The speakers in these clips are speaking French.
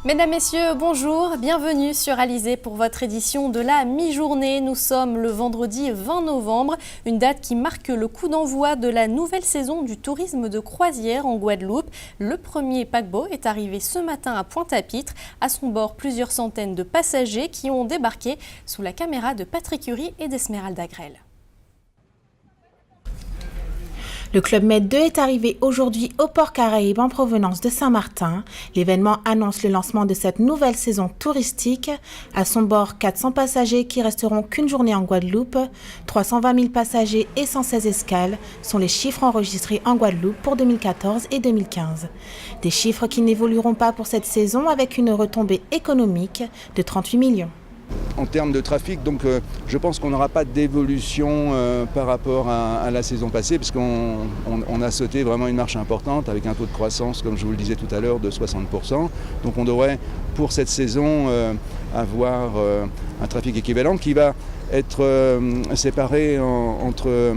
Mesdames, Messieurs, bonjour, bienvenue sur Alizé pour votre édition de la mi-journée. Nous sommes le vendredi 20 novembre, une date qui marque le coup d'envoi de la nouvelle saison du tourisme de croisière en Guadeloupe. Le premier paquebot est arrivé ce matin à Pointe-à-Pitre. À son bord, plusieurs centaines de passagers qui ont débarqué sous la caméra de Patrick Curie et d'Esmeralda Grell. Le Club Med 2 est arrivé aujourd'hui au Port Caraïbe en provenance de Saint-Martin. L'événement annonce le lancement de cette nouvelle saison touristique. À son bord, 400 passagers qui resteront qu'une journée en Guadeloupe. 320 000 passagers et 116 escales sont les chiffres enregistrés en Guadeloupe pour 2014 et 2015. Des chiffres qui n'évolueront pas pour cette saison avec une retombée économique de 38 millions. En termes de trafic, donc, je pense qu'on n'aura pas d'évolution par rapport à la saison passée, puisqu'on a sauté vraiment une marche importante avec un taux de croissance, comme je vous le disais tout à l'heure, de 60%. Donc on devrait, pour cette saison, avoir un trafic équivalent qui va être séparé entre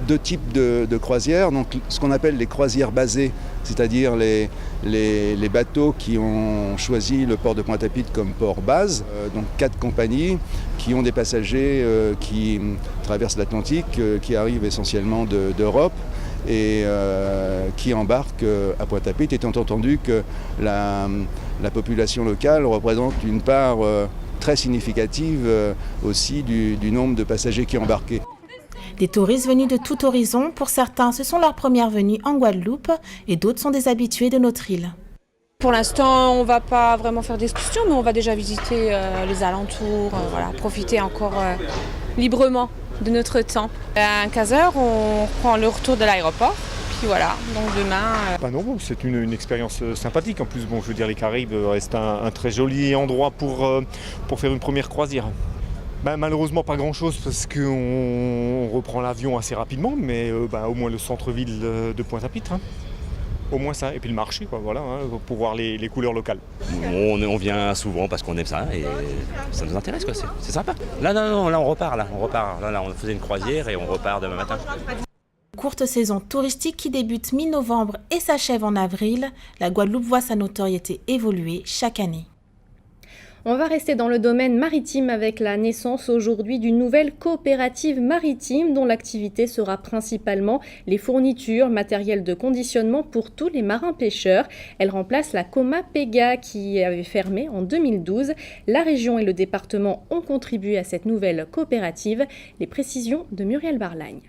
deux types de croisières, donc ce qu'on appelle les croisières basées, c'est-à-dire les bateaux qui ont choisi le port de Pointe-à-Pitre comme port base, donc 4 compagnies qui ont des passagers qui traversent l'Atlantique, qui arrivent essentiellement d'Europe et qui embarquent à Pointe-à-Pitre, étant entendu que la population locale représente une part très significative aussi du nombre de passagers qui embarquaient. Des touristes venus de tout horizon, pour certains, ce sont leurs premières venues en Guadeloupe et d'autres sont des habitués de notre île. Pour l'instant, on ne va pas vraiment faire d'excursion, mais on va déjà visiter les alentours, profiter encore librement de notre temps. À 15h, on prend le retour de l'aéroport. Puis voilà, donc demain... Non, c'est une expérience sympathique. En plus, je veux dire, les Caraïbes restent un très joli endroit pour faire une première croisière. Malheureusement pas grand chose parce qu'on reprend l'avion assez rapidement, mais au moins le centre-ville de Pointe-à-Pitre, au moins ça, et puis le marché, pour voir les couleurs locales. On vient souvent parce qu'on aime ça et ça nous intéresse, c'est sympa. Là on repart, on faisait une croisière et on repart demain matin. Courte saison touristique qui débute mi-novembre et s'achève en avril, la Guadeloupe voit sa notoriété évoluer chaque année. On va rester dans le domaine maritime avec la naissance aujourd'hui d'une nouvelle coopérative maritime dont l'activité sera principalement les fournitures, matériel de conditionnement pour tous les marins pêcheurs. Elle remplace la Coma Pega qui avait fermé en 2012. La région et le département ont contribué à cette nouvelle coopérative. Les précisions de Muriel Barlagne.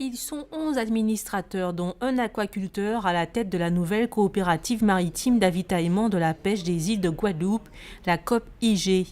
Ils sont 11 administrateurs, dont un aquaculteur à la tête de la nouvelle coopérative maritime d'avitaillement de la pêche des îles de Guadeloupe, la COP-IG.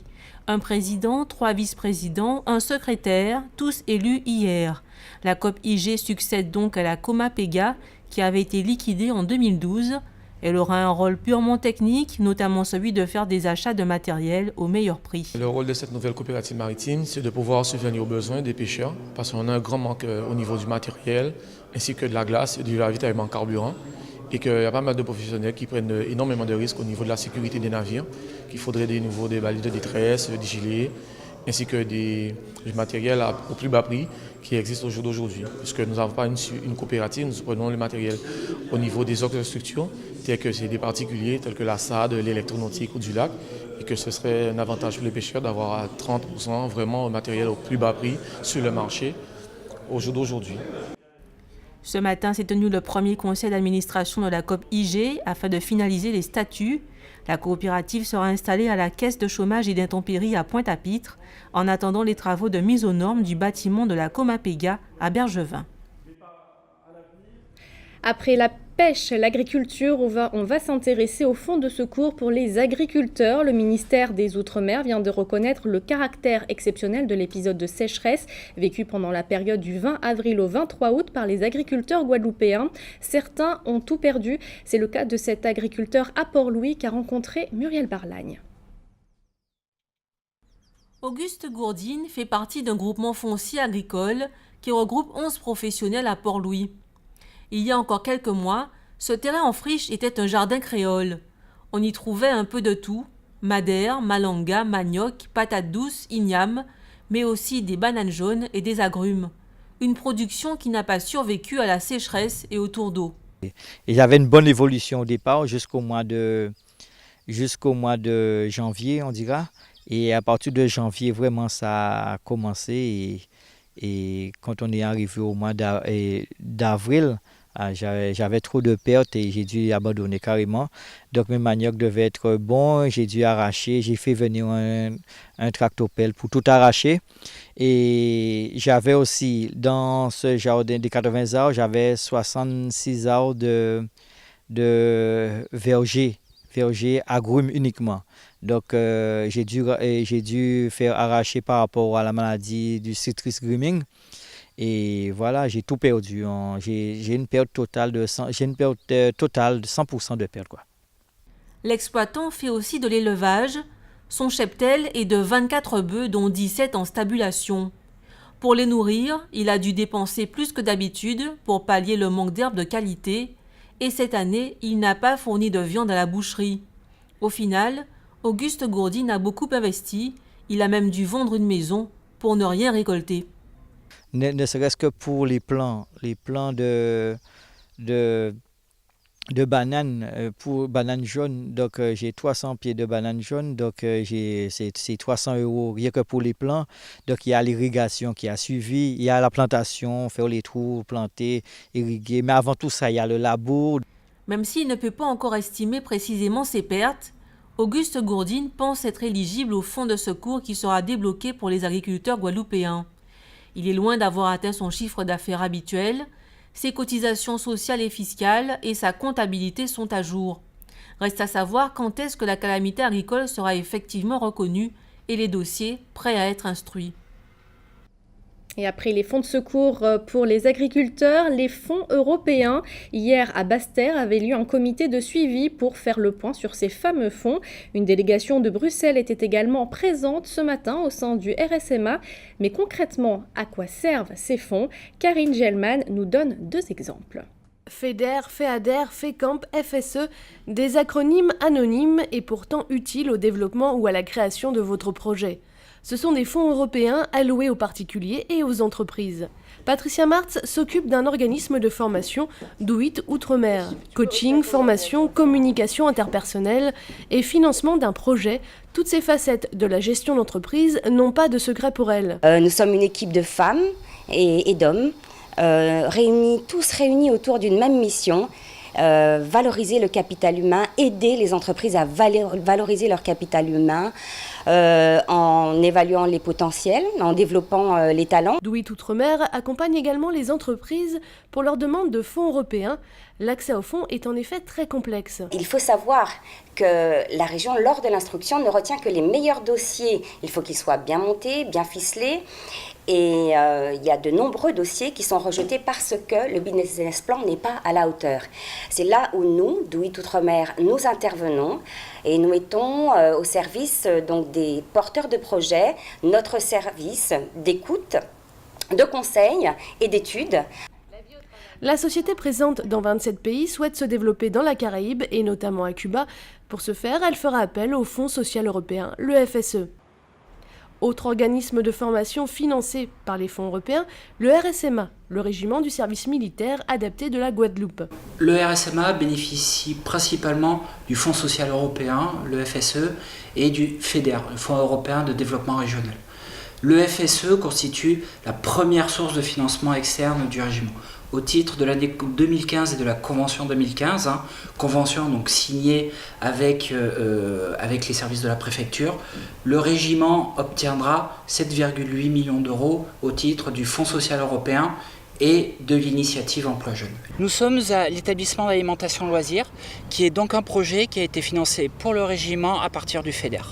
Un président, 3 vice-présidents, un secrétaire, tous élus hier. La COP-IG succède donc à la Coma Pega, qui avait été liquidée en 2012. Elle aura un rôle purement technique, notamment celui de faire des achats de matériel au meilleur prix. Le rôle de cette nouvelle coopérative maritime, c'est de pouvoir subvenir aux besoins des pêcheurs, parce qu'on a un grand manque au niveau du matériel, ainsi que de la glace et du ravitaillement carburant, et qu'il y a pas mal de professionnels qui prennent énormément de risques au niveau de la sécurité des navires, qu'il faudrait des balises de détresse, des gilets, ainsi que du matériel au plus bas prix qui existe au jour d'aujourd'hui. Puisque nous n'avons pas une coopérative, nous prenons le matériel au niveau des autres structures, tels que c'est des particuliers, tels que la SAD, l'électronautique ou du lac, et que ce serait un avantage pour les pêcheurs d'avoir à 30% vraiment un matériel au plus bas prix sur le marché au jour d'aujourd'hui. Ce matin s'est tenu le premier conseil d'administration de la COP-IG afin de finaliser les statuts. La coopérative sera installée à la caisse de chômage et d'intempéries à Pointe-à-Pitre en attendant les travaux de mise aux normes du bâtiment de la Coma Pega à Bergevin. Après la pêche, l'agriculture, on va s'intéresser au fonds de secours pour les agriculteurs. Le ministère des Outre-mer vient de reconnaître le caractère exceptionnel de l'épisode de sécheresse vécu pendant la période du 20 avril au 23 août par les agriculteurs guadeloupéens. Certains ont tout perdu. C'est le cas de cet agriculteur à Port-Louis qu'a rencontré Muriel Barlagne. Auguste Gourdine fait partie d'un groupement foncier agricole qui regroupe 11 professionnels à Port-Louis. Il y a encore quelques mois, ce terrain en friche était un jardin créole. On y trouvait un peu de tout, madère, malanga, manioc, patates douces, ignames, mais aussi des bananes jaunes et des agrumes. Une production qui n'a pas survécu à la sécheresse et au tour d'eau. Et j'avais une bonne évolution au départ jusqu'au mois de janvier, on dira. Et à partir de janvier, vraiment, ça a commencé. Et quand on est arrivé au mois d'avril, j'avais trop de pertes et j'ai dû abandonner carrément. Donc mes maniocs devaient être bons, j'ai dû arracher. J'ai fait venir un tractopelle pour tout arracher. Et j'avais aussi, dans ce jardin des 80 arbres, j'avais 66 arbres de verger agrumes uniquement. Donc j'ai dû faire arracher par rapport à la maladie du citrus greening. Et voilà, j'ai tout perdu. J'ai une perte totale de 100% de perte, quoi. L'exploitant fait aussi de l'élevage. Son cheptel est de 24 bœufs, dont 17 en stabulation. Pour les nourrir, il a dû dépenser plus que d'habitude pour pallier le manque d'herbes de qualité. Et cette année, il n'a pas fourni de viande à la boucherie. Au final, Auguste Gourdine a beaucoup investi. Il a même dû vendre une maison pour ne rien récolter. Ne serait-ce que pour les plants de bananes, pour bananes jaunes. Donc j'ai 300 pieds de bananes jaunes, donc c'est 300 € rien que pour les plants. Donc il y a l'irrigation qui a suivi, il y a la plantation, faire les trous, planter, irriguer. Mais avant tout ça, il y a le labour. Même s'il ne peut pas encore estimer précisément ses pertes, Auguste Gourdine pense être éligible au fonds de secours qui sera débloqué pour les agriculteurs guadeloupéens. Il est loin d'avoir atteint son chiffre d'affaires habituel. Ses cotisations sociales et fiscales et sa comptabilité sont à jour. Reste à savoir quand est-ce que la calamité agricole sera effectivement reconnue et les dossiers prêts à être instruits. Et après les fonds de secours pour les agriculteurs, les fonds européens. Hier, à Basse-Terre, avait lieu un comité de suivi pour faire le point sur ces fameux fonds. Une délégation de Bruxelles était également présente ce matin au sein du RSMA. Mais concrètement, à quoi servent ces fonds? Karine Gelman nous donne 2 exemples. FEDER, FEADER, FECAMP, FSE, des acronymes anonymes et pourtant utiles au développement ou à la création de votre projet. Ce sont des fonds européens alloués aux particuliers et aux entreprises. Patricia Martz s'occupe d'un organisme de formation, Do It Outre-mer. Coaching, formation, communication interpersonnelle et financement d'un projet. Toutes ces facettes de la gestion d'entreprise n'ont pas de secret pour elle. Nous sommes une équipe de femmes et d'hommes, tous réunis autour d'une même mission. Valoriser le capital humain, aider les entreprises à valoriser leur capital humain en évaluant les potentiels, en développant les talents. Do It Outre-mer accompagne également les entreprises pour leur demande de fonds européens. L'accès aux fonds est en effet très complexe. Il faut savoir que la région, lors de l'instruction, ne retient que les meilleurs dossiers. Il faut qu'ils soient bien montés, bien ficelés. Et il y a de nombreux dossiers qui sont rejetés parce que le business plan n'est pas à la hauteur. C'est là où nous, Do It Outre-mer, nous intervenons et nous mettons au service donc, des porteurs de projets notre service d'écoute, de conseil et d'études. La société présente dans 27 pays souhaite se développer dans la Caraïbe et notamment à Cuba. Pour ce faire, elle fera appel au Fonds social européen, le FSE. Autre organisme de formation financé par les fonds européens, le RSMA, le régiment du service militaire adapté de la Guadeloupe. Le RSMA bénéficie principalement du Fonds social européen, le FSE, et du FEDER, le Fonds européen de développement régional. Le FSE constitue la première source de financement externe du régiment. Au titre de l'année 2015 et de la Convention 2015, convention donc signée avec les services de la préfecture, le régiment obtiendra 7,8 millions d'euros au titre du Fonds social européen et de l'initiative Emploi Jeune. Nous sommes à l'établissement d'alimentation loisirs, qui est donc un projet qui a été financé pour le régiment à partir du FEDER.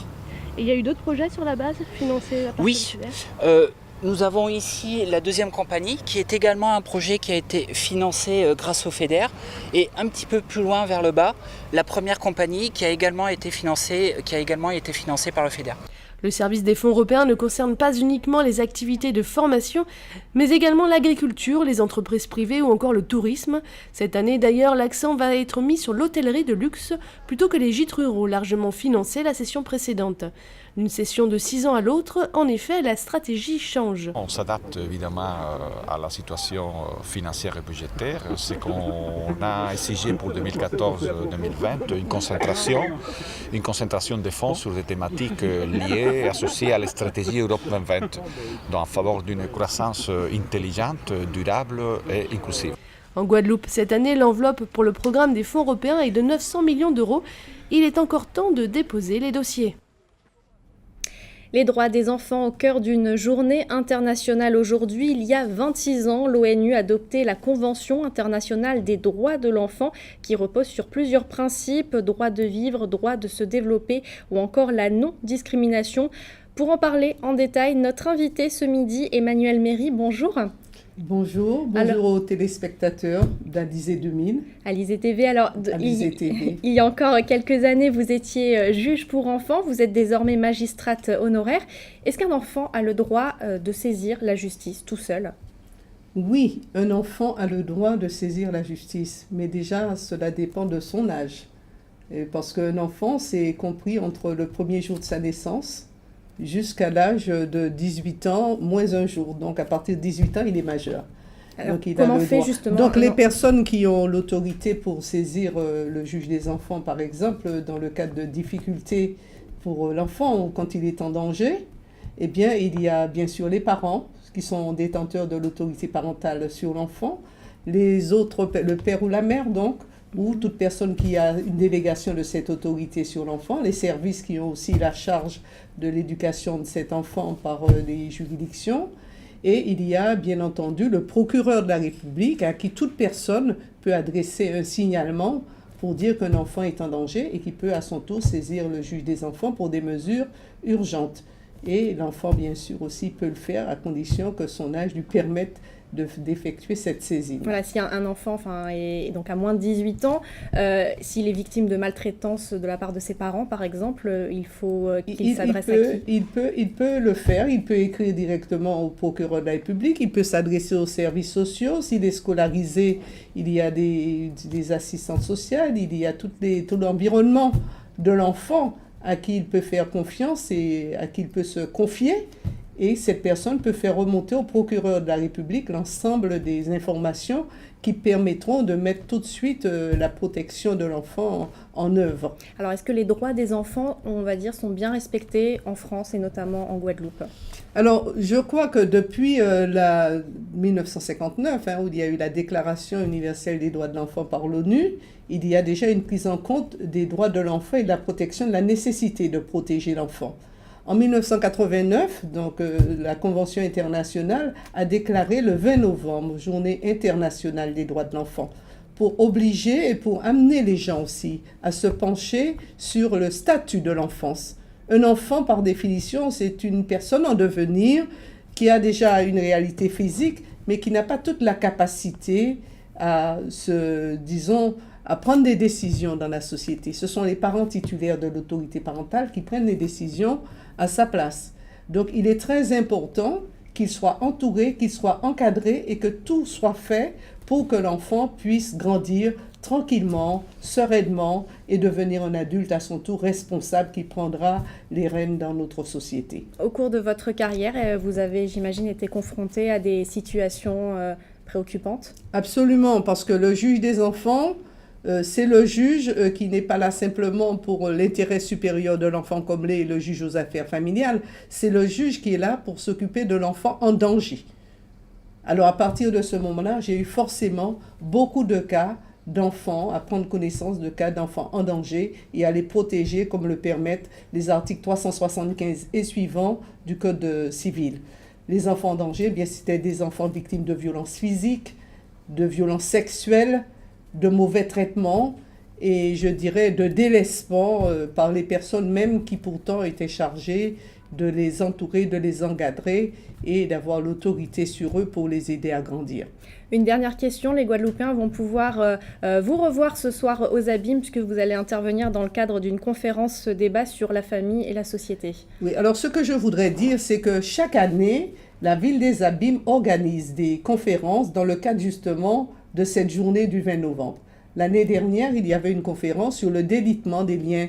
Et il y a eu d'autres projets sur la base financés à partir du FEDER ? Nous avons ici la deuxième compagnie qui est également un projet qui a été financé grâce au FEDER et un petit peu plus loin vers le bas, la première compagnie qui a également été financée par le FEDER. Le service des fonds européens ne concerne pas uniquement les activités de formation, mais également l'agriculture, les entreprises privées ou encore le tourisme. Cette année d'ailleurs, l'accent va être mis sur l'hôtellerie de luxe plutôt que les gîtes ruraux largement financés la session précédente. Une session de 6 ans à l'autre, en effet, la stratégie change. On s'adapte évidemment à la situation financière et budgétaire. C'est qu'on a exigé pour 2014-2020 une concentration des fonds sur des thématiques liées, associées à la stratégie Europe 2020, en faveur d'une croissance intelligente, durable et inclusive. En Guadeloupe, cette année, l'enveloppe pour le programme des fonds européens est de 900 millions d'euros. Il est encore temps de déposer les dossiers. Les droits des enfants au cœur d'une journée internationale aujourd'hui. Il y a 26 ans, l'ONU adoptait la Convention internationale des droits de l'enfant qui repose sur plusieurs principes, droit de vivre, droit de se développer ou encore la non-discrimination. Pour en parler en détail, notre invité ce midi, Emmanuelle Méry, bonjour. Bonjour aux téléspectateurs d'Alizé 2000. Alizé TV, alors Alizé TV. Il y a encore quelques années, vous étiez juge pour enfants, vous êtes désormais magistrate honoraire. Est-ce qu'un enfant a le droit de saisir la justice tout seul ? Oui, un enfant a le droit de saisir la justice, mais déjà cela dépend de son âge. Parce qu'un enfant, c'est compris entre le premier jour de sa naissance jusqu'à l'âge de 18 ans, moins un jour. Donc, à partir de 18 ans, il est majeur. Alors, donc, il comment a le fait droit. justement Donc, les personnes qui ont l'autorité pour saisir le juge des enfants, par exemple, dans le cadre de difficultés pour l'enfant ou quand il est en danger, eh bien, il y a bien sûr les parents qui sont détenteurs de l'autorité parentale sur l'enfant, les autres, le père ou la mère, donc, ou toute personne qui a une délégation de cette autorité sur l'enfant, les services qui ont aussi la charge de l'éducation de cet enfant par les juridictions. Et il y a bien entendu le procureur de la République à qui toute personne peut adresser un signalement pour dire qu'un enfant est en danger et qui peut à son tour saisir le juge des enfants pour des mesures urgentes. Et l'enfant, bien sûr, aussi peut le faire à condition que son âge lui permette d'effectuer cette saisine. Voilà, si un enfant est donc à moins de 18 ans, s'il est victime de maltraitance de la part de ses parents, par exemple, il faut qu'il s'adresse à qui ? Il peut le faire, il peut écrire directement au procureur de la République, il peut s'adresser aux services sociaux. S'il est scolarisé, il y a des assistantes sociales, il y a tout l'environnement de l'enfant à qui il peut faire confiance et à qui il peut se confier. Et cette personne peut faire remonter au procureur de la République l'ensemble des informations qui permettront de mettre tout de suite la protection de l'enfant en œuvre. Alors, est-ce que les droits des enfants, on va dire, sont bien respectés en France et notamment en Guadeloupe ? Alors, je crois que depuis 1959, où il y a eu la Déclaration universelle des droits de l'enfant par l'ONU, il y a déjà une prise en compte des droits de l'enfant et de la protection de la nécessité de protéger l'enfant. En 1989, donc, la Convention internationale a déclaré le 20 novembre, Journée internationale des droits de l'enfant, pour obliger et pour amener les gens aussi à se pencher sur le statut de l'enfance. Un enfant, par définition, c'est une personne en devenir qui a déjà une réalité physique, mais qui n'a pas toute la capacité à prendre des décisions dans la société. Ce sont les parents titulaires de l'autorité parentale qui prennent les décisions à sa place. Donc, il est très important qu'il soit entouré, qu'il soit encadré et que tout soit fait pour que l'enfant puisse grandir tranquillement, sereinement et devenir un adulte à son tour responsable qui prendra les rênes dans notre société. Au cours de votre carrière, vous avez, j'imagine, été confronté à des situations préoccupantes ? Absolument, parce que le juge des enfants, c'est le juge qui n'est pas là simplement pour l'intérêt supérieur de l'enfant comme l'est le juge aux affaires familiales, c'est le juge qui est là pour s'occuper de l'enfant en danger. Alors à partir de ce moment-là, j'ai eu forcément beaucoup de cas d'enfants, à prendre connaissance de cas d'enfants en danger et à les protéger comme le permettent les articles 375 et suivants du Code civil. Les enfants en danger, eh bien, c'était des enfants victimes de violences physiques, de violences sexuelles, de mauvais traitements et je dirais de délaissement par les personnes même qui pourtant étaient chargées de les entourer, de les encadrer et d'avoir l'autorité sur eux pour les aider à grandir. Une dernière question, les Guadeloupéens vont pouvoir vous revoir ce soir aux Abîmes puisque vous allez intervenir dans le cadre d'une conférence débat sur la famille et la société. Oui, alors ce que je voudrais dire, c'est que chaque année, la ville des Abîmes organise des conférences dans le cadre justement de cette journée du 20 novembre. L'année dernière, il y avait une conférence sur le délitement des liens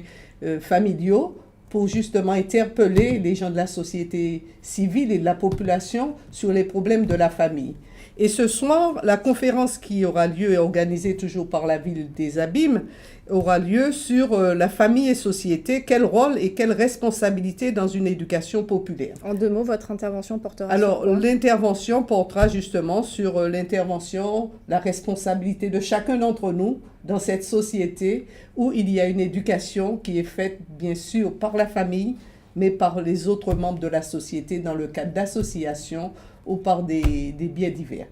familiaux pour justement interpeller les gens de la société civile et de la population sur les problèmes de la famille. Et ce soir, la conférence qui aura lieu, organisée toujours par la ville des Abîmes, aura lieu sur la famille et société, quel rôle et quelle responsabilité dans une éducation populaire. En 2 mots, votre intervention portera Alors, sur quoi? l'intervention portera justement sur la responsabilité de chacun d'entre nous dans cette société où il y a une éducation qui est faite, bien sûr, par la famille, mais par les autres membres de la société dans le cadre d'associations ou par des biais divers.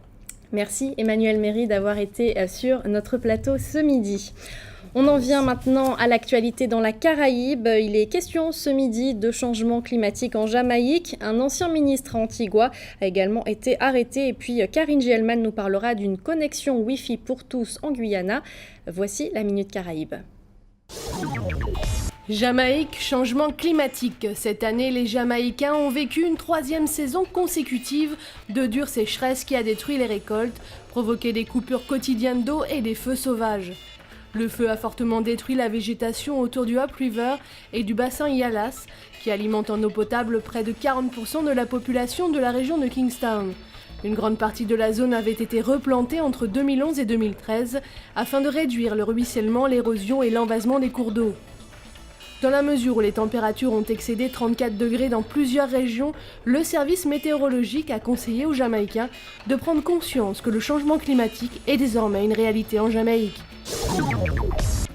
Merci Emmanuel Méry d'avoir été sur notre plateau ce midi. On en vient maintenant à l'actualité dans la Caraïbe. Il est question ce midi de changement climatique en Jamaïque. Un ancien ministre à Antigua a également été arrêté. Et puis Karine Gielman nous parlera d'une connexion Wi-Fi pour tous en Guyana. Voici la Minute Caraïbe. Jamaïque, changement climatique. Cette année, les Jamaïcains ont vécu une 3e saison consécutive de dures sécheresses qui a détruit les récoltes, provoqué des coupures quotidiennes d'eau et des feux sauvages. Le feu a fortement détruit la végétation autour du Up River et du bassin Yalas, qui alimente en eau potable près de 40% de la population de la région de Kingstown. Une grande partie de la zone avait été replantée entre 2011 et 2013 afin de réduire le ruissellement, l'érosion et l'envasement des cours d'eau. Dans la mesure où les températures ont excédé 34 degrés dans plusieurs régions, le service météorologique a conseillé aux Jamaïcains de prendre conscience que le changement climatique est désormais une réalité en Jamaïque.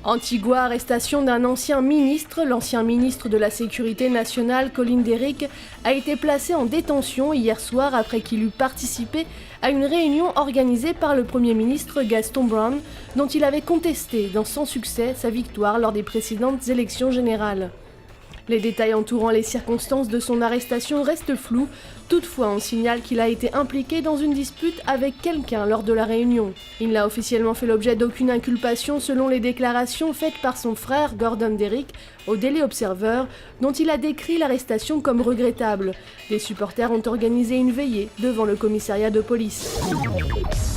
Antigua, arrestation d'un ancien ministre. L'ancien ministre de la Sécurité nationale, Colin Derrick, a été placé en détention hier soir après qu'il eut participé à une réunion organisée par le Premier ministre Gaston Brown, dont il avait contesté, sans succès, sa victoire lors des précédentes élections générales. Les détails entourant les circonstances de son arrestation restent flous, toutefois on signale qu'il a été impliqué dans une dispute avec quelqu'un lors de la réunion. Il n'a officiellement fait l'objet d'aucune inculpation selon les déclarations faites par son frère Gordon Derrick au Daily Observer, dont il a décrit l'arrestation comme regrettable. Des supporters ont organisé une veillée devant le commissariat de police.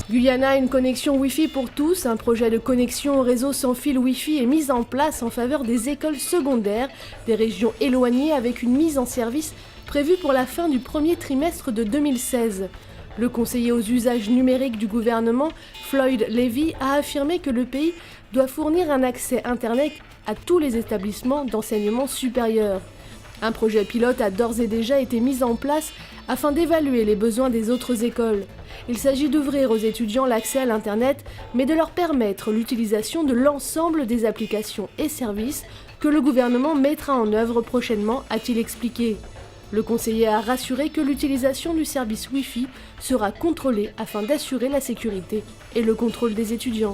Guyana, une connexion Wi-Fi pour tous. Un projet de connexion au réseau sans fil Wi-Fi est mis en place en faveur des écoles secondaires des régions éloignées avec une mise en service prévue pour la fin du premier trimestre de 2016. Le conseiller aux usages numériques du gouvernement, Floyd Levy, a affirmé que le pays doit fournir un accès Internet à tous les établissements d'enseignement supérieur. Un projet pilote a d'ores et déjà été mis en place afin d'évaluer les besoins des autres écoles. Il s'agit d'ouvrir aux étudiants l'accès à l'Internet, mais de leur permettre l'utilisation de l'ensemble des applications et services que le gouvernement mettra en œuvre prochainement, a-t-il expliqué. Le conseiller a rassuré que l'utilisation du service Wi-Fi sera contrôlée afin d'assurer la sécurité et le contrôle des étudiants.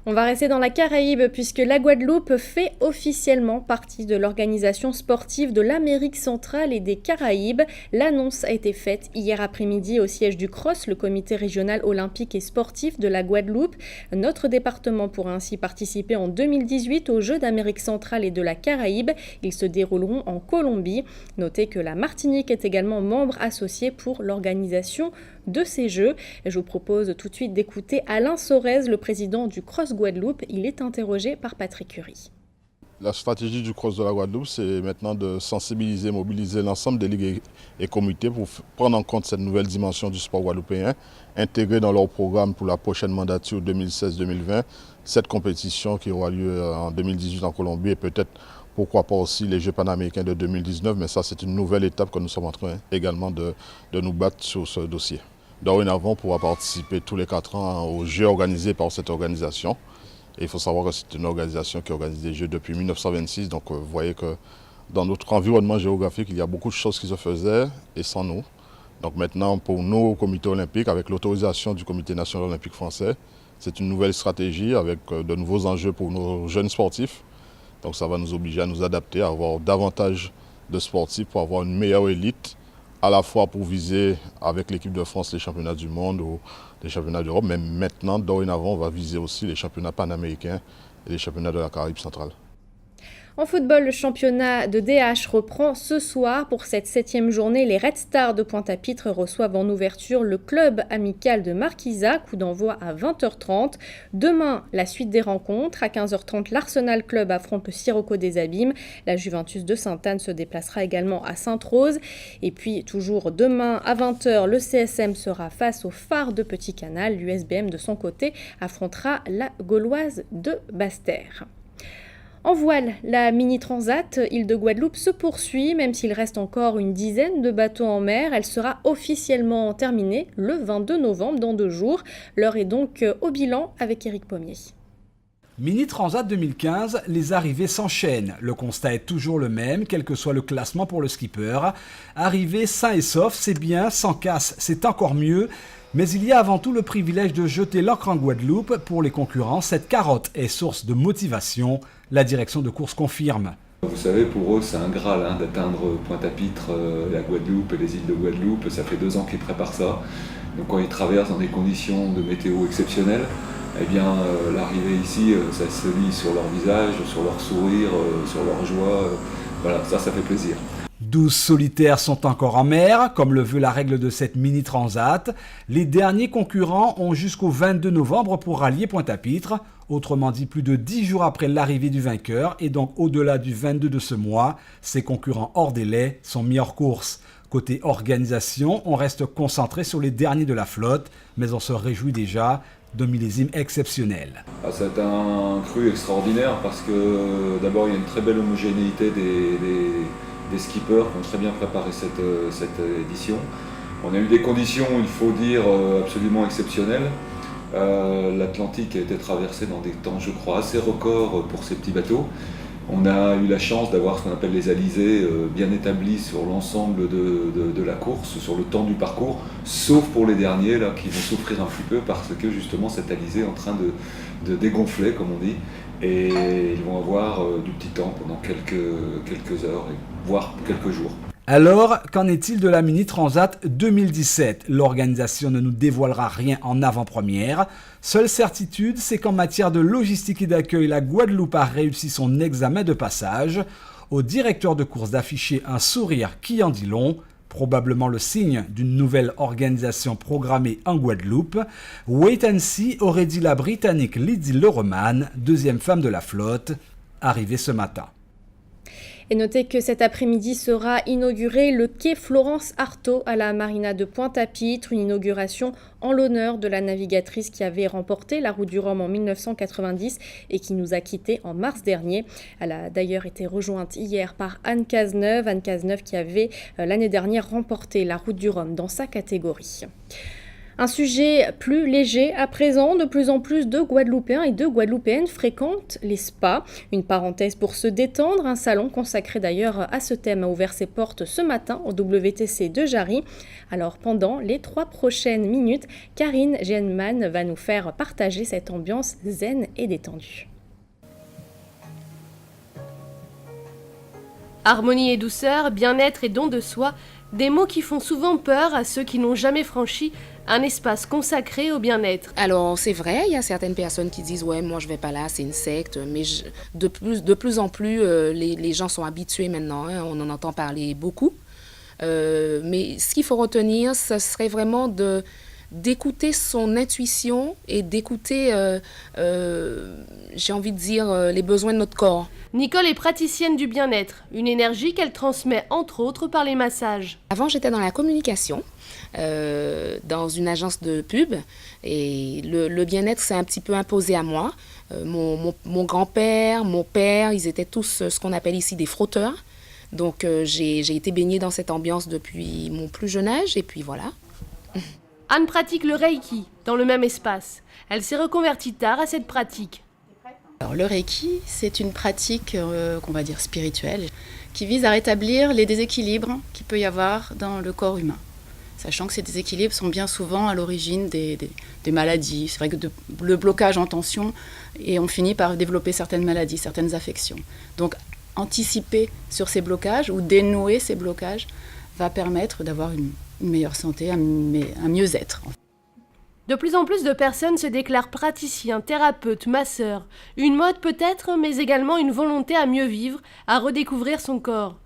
On va rester dans la Caraïbe puisque la Guadeloupe fait officiellement partie de l'organisation sportive de l'Amérique centrale et des Caraïbes. L'annonce a été faite hier après-midi au siège du CROSS, le comité régional olympique et sportif de la Guadeloupe. Notre département pourra ainsi participer en 2018 aux Jeux d'Amérique centrale et de la Caraïbe. Ils se dérouleront en Colombie. Notez que la Martinique est également membre associé pour l'organisation de ces Jeux. Je vous propose tout de suite d'écouter Alain Sorez, le président du CROSS Guadeloupe. Il est interrogé par Patrick Curie. La stratégie du CROSS de la Guadeloupe, c'est maintenant de sensibiliser, mobiliser l'ensemble des ligues et comités pour prendre en compte cette nouvelle dimension du sport guadeloupéen, intégrer dans leur programme pour la prochaine mandature 2016-2020 cette compétition qui aura lieu en 2018 en Colombie et peut-être pourquoi pas aussi les Jeux panaméricains de 2019, mais ça c'est une nouvelle étape que nous sommes en train également de nous battre sur ce dossier. Dorénavant, on pourra participer tous les 4 ans aux Jeux organisés par cette organisation. Et il faut savoir que c'est une organisation qui organise des Jeux depuis 1926, donc vous voyez que dans notre environnement géographique, il y a beaucoup de choses qui se faisaient et sans nous. Donc maintenant, pour nous, au comité olympique, avec l'autorisation du comité national olympique français, c'est une nouvelle stratégie avec de nouveaux enjeux pour nos jeunes sportifs. Donc ça va nous obliger à nous adapter, à avoir davantage de sportifs pour avoir une meilleure élite, à la fois pour viser avec l'équipe de France les championnats du monde ou les championnats d'Europe, mais maintenant, dorénavant, on va viser aussi les championnats panaméricains et les championnats de la Caraïbe centrale. En football, le championnat de DH reprend ce soir. Pour cette 7e journée, les Red Stars de Pointe-à-Pitre reçoivent en ouverture le club amical de Marquisat, coup d'envoi à 20h30. Demain, la suite des rencontres. À 15h30, l'Arsenal Club affronte le Sirocco des Abîmes. La Juventus de Sainte-Anne se déplacera également à Sainte-Rose. Et puis, toujours demain à 20h, le CSM sera face au Phare de Petit-Canal. L'USBM, de son côté, affrontera la Gauloise de Basse-Terre. En voile, la mini-transat Île de Guadeloupe se poursuit, même s'il reste encore une dizaine de bateaux en mer. Elle sera officiellement terminée le 22 novembre, dans 2 jours. L'heure est donc au bilan avec Éric Pommier. Mini Transat 2015, les arrivées s'enchaînent. Le constat est toujours le même, quel que soit le classement pour le skipper. Arriver sain et sauf, c'est bien, sans casse, c'est encore mieux. Mais il y a avant tout le privilège de jeter l'ancre en Guadeloupe. Pour les concurrents, cette carotte est source de motivation. La direction de course confirme. Vous savez, pour eux, c'est un Graal d'atteindre Pointe-à-Pitre, la Guadeloupe et les îles de Guadeloupe. Ça fait 2 ans qu'ils préparent ça. Donc quand ils traversent dans des conditions de météo exceptionnelles, eh bien, l'arrivée ici, ça se lit sur leur visage, sur leur sourire, sur leur joie. Voilà, ça fait plaisir. 12 solitaires sont encore en mer, comme le veut la règle de cette mini-transat. Les derniers concurrents ont jusqu'au 22 novembre pour rallier Pointe-à-Pitre. Autrement dit, plus de 10 jours après l'arrivée du vainqueur, et donc au-delà du 22 de ce mois, ces concurrents hors délai sont mis hors course. Côté organisation, on reste concentré sur les derniers de la flotte, mais on se réjouit déjà d'un millésime exceptionnel. C'est un cru extraordinaire parce que d'abord il y a une très belle homogénéité des skippers qui ont très bien préparé cette édition. On a eu des conditions, il faut dire, absolument exceptionnelles. L'Atlantique a été traversé dans des temps, je crois, assez records pour ces petits bateaux. On a eu la chance d'avoir ce qu'on appelle les alizés bien établis sur l'ensemble de la course, sur le temps du parcours, sauf pour les derniers là, qui vont souffrir un petit peu parce que justement cet alizé est en train de dégonfler, comme on dit, et ils vont avoir du petit temps pendant quelques heures, voire quelques jours. Alors, qu'en est-il de la Mini Transat 2017 ? L'organisation ne nous dévoilera rien en avant-première. Seule certitude, c'est qu'en matière de logistique et d'accueil, la Guadeloupe a réussi son examen de passage. Au directeur de course d'afficher un sourire qui en dit long, probablement le signe d'une nouvelle organisation programmée en Guadeloupe. Wait and see, aurait dit la Britannique Lydie Leroman, 2e femme de la flotte, arrivée ce matin. Et notez que cet après-midi sera inauguré le quai Florence Artaud à la marina de Pointe-à-Pitre, une inauguration en l'honneur de la navigatrice qui avait remporté la Route du Rhum en 1990 et qui nous a quittés en mars dernier. Elle a d'ailleurs été rejointe hier par Anne Cazeneuve qui avait l'année dernière remporté la Route du Rhum dans sa catégorie. Un sujet plus léger à présent, de plus en plus de Guadeloupéens et de Guadeloupéennes fréquentent les spas. Une parenthèse pour se détendre, un salon consacré d'ailleurs à ce thème a ouvert ses portes ce matin au WTC de Jarry. Alors pendant les 3 prochaines minutes, Karine Genman va nous faire partager cette ambiance zen et détendue. Harmonie et douceur, bien-être et don de soi, des mots qui font souvent peur à ceux qui n'ont jamais franchi un espace consacré au bien-être. Alors c'est vrai, il y a certaines personnes qui disent « ouais, moi je vais pas là, c'est une secte », mais de plus en plus, les gens sont habitués maintenant, hein, on en entend parler beaucoup. Mais ce qu'il faut retenir, ce serait vraiment d'écouter son intuition et d'écouter, j'ai envie de dire, les besoins de notre corps. Nicole est praticienne du bien-être, une énergie qu'elle transmet entre autres par les massages. Avant, j'étais dans la communication, dans une agence de pub, et le bien-être s'est un petit peu imposé à moi. Mon grand-père, mon père, ils étaient tous ce qu'on appelle ici des frotteurs. Donc j'ai été baignée dans cette ambiance depuis mon plus jeune âge, et puis voilà. Anne pratique le Reiki dans le même espace. Elle s'est reconvertie tard à cette pratique. Alors, le Reiki, c'est une pratique qu'on va dire spirituelle qui vise à rétablir les déséquilibres qu'il peut y avoir dans le corps humain. Sachant que ces déséquilibres sont bien souvent à l'origine des maladies. C'est vrai que le blocage en tension, et on finit par développer certaines maladies, certaines affections. Donc anticiper sur ces blocages ou dénouer ces blocages va permettre d'avoir une meilleure santé, un mieux-être. De plus en plus de personnes se déclarent praticiens, thérapeutes, masseurs. Une mode peut-être, mais également une volonté à mieux vivre, à redécouvrir son corps.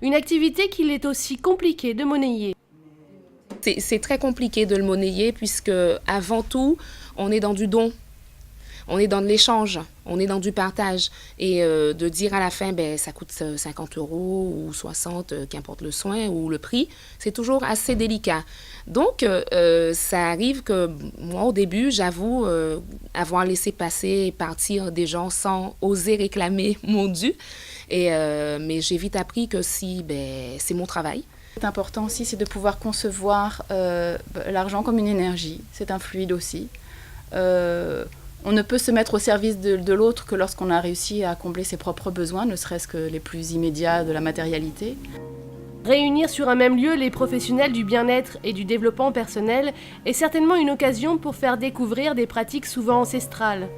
Une activité qu'il est aussi compliqué de monnayer. C'est très compliqué de le monnayer puisque, avant tout, on est dans du don. On est dans de l'échange, on est dans du partage. Et de dire à la fin, ça coûte 50 € ou 60, qu'importe le soin ou le prix, c'est toujours assez délicat. Donc, ça arrive que moi, au début, j'avoue avoir laissé passer et partir des gens sans oser réclamer mon dû. Mais j'ai vite appris que c'est mon travail. C'est important aussi, c'est de pouvoir concevoir l'argent comme une énergie. C'est un fluide aussi. On ne peut se mettre au service de l'autre que lorsqu'on a réussi à combler ses propres besoins, ne serait-ce que les plus immédiats de la matérialité. Réunir sur un même lieu les professionnels du bien-être et du développement personnel est certainement une occasion pour faire découvrir des pratiques souvent ancestrales,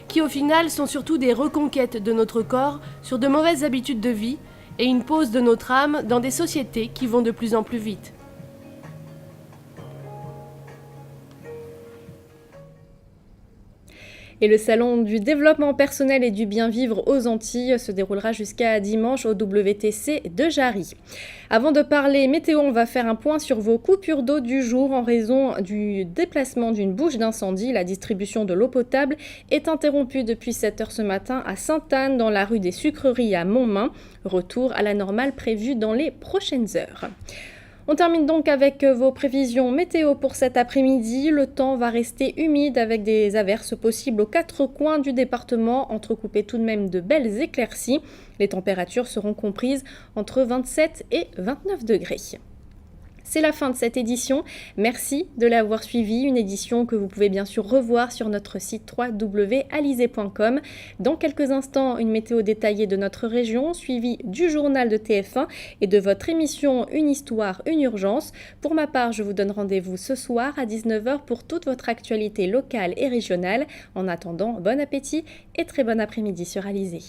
qui au final sont surtout des reconquêtes de notre corps sur de mauvaises habitudes de vie et une pause de notre âme dans des sociétés qui vont de plus en plus vite. Et le salon du développement personnel et du bien-vivre aux Antilles se déroulera jusqu'à dimanche au WTC de Jarry. Avant de parler météo, on va faire un point sur vos coupures d'eau du jour en raison du déplacement d'une bouche d'incendie. La distribution de l'eau potable est interrompue depuis 7h ce matin à Sainte-Anne dans la rue des Sucreries à Montmain. Retour à la normale prévu dans les prochaines heures. On termine donc avec vos prévisions météo pour cet après-midi. Le temps va rester humide avec des averses possibles aux 4 coins du département, entrecoupées tout de même de belles éclaircies. Les températures seront comprises entre 27 et 29 degrés. C'est la fin de cette édition. Merci de l'avoir suivi. Une édition que vous pouvez bien sûr revoir sur notre site www.alizé.com. Dans quelques instants, une météo détaillée de notre région, suivie du journal de TF1 et de votre émission Une histoire, une urgence. Pour ma part, je vous donne rendez-vous ce soir à 19h pour toute votre actualité locale et régionale. En attendant, bon appétit et très bon après-midi sur Alizé.